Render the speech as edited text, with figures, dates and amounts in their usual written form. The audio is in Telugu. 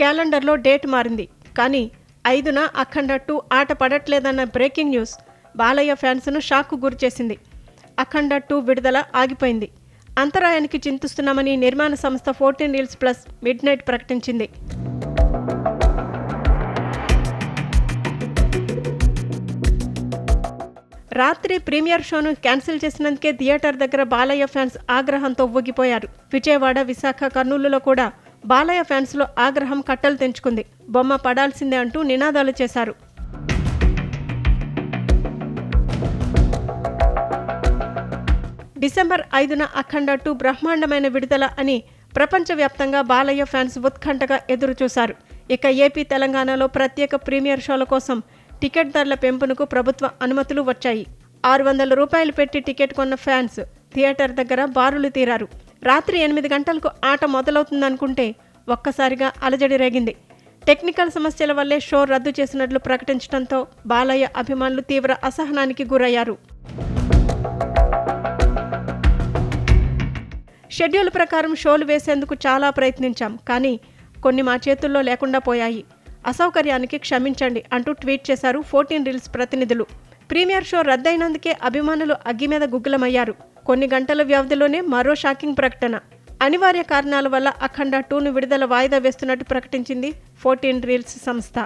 క్యాలెండర్లో డేట్ మారింది. కానీ 5న అఖండ 2 ఆట పడట్లేదన్న బ్రేకింగ్ న్యూస్ బాలయ్య ఫ్యాన్స్ను షాక్కు గురిచేసింది. అఖండ 2 విడుదల ఆగిపోయింది. అంతరాయానికి చింతిస్తున్నామని నిర్మాణ సంస్థ 14 రీల్స్ ప్లస్ మిడ్ నైట్ ప్రకటించింది. రాత్రి ప్రీమియర్ షోను క్యాన్సిల్ చేసినందుకే థియేటర్ దగ్గర బాలయ్య ఫ్యాన్స్ ఆగ్రహంతో ఊగిపోయారు. విజయవాడ, విశాఖ, కర్నూలులో కూడా బాలయ్య ఫ్యాన్స్లో ఆగ్రహం కట్టలు తెంచుకుంది. బొమ్మ పడాల్సిందే అంటూ నినాదాలు చేశారు. డిసెంబర్ 5న అఖండ 2 బ్రహ్మాండమైన విడుదల అని ప్రపంచవ్యాప్తంగా బాలయ్య ఫ్యాన్స్ ఉత్కంఠగా ఎదురుచూశారు. ఇక ఏపీ, తెలంగాణలో ప్రత్యేక ప్రీమియర్ షోల కోసం టికెట్ ధరల పెంపునకు ప్రభుత్వ అనుమతులు వచ్చాయి. 600 రూపాయలు పెట్టి టికెట్ కొన్న ఫ్యాన్స్ థియేటర్ దగ్గర బారులు తీరారు. రాత్రి 8 గంటలకు ఆట మొదలవుతుందనుకుంటే ఒక్కసారిగా అలజడి రేగింది. టెక్నికల్ సమస్యల వల్లే షో రద్దు చేసినట్లు ప్రకటించడంతో బాలయ్య అభిమానులు తీవ్ర అసహనానికి గురయ్యారు. షెడ్యూల్ ప్రకారం షోలు వేసేందుకు చాలా ప్రయత్నించాం, కానీ కొన్ని మా చేతుల్లో లేకుండా పోయాయి. అసౌకర్యానికి క్షమించండి అంటూ ట్వీట్ చేశారు 14 రీల్స్ ప్రతినిధులు. ప్రీమియర్ షో రద్దయినందుకే అభిమానులు అగ్గి మీద గుగ్గులమయ్యారు. కొన్ని గంటల వ్యవధిలోనే మరో షాకింగ్ ప్రకటన. అనివార్య కారణాల వల్ల అఖండ 2ను విడుదల వాయిదా వేస్తున్నట్టు ప్రకటించింది 14 రీల్స్ సంస్థ.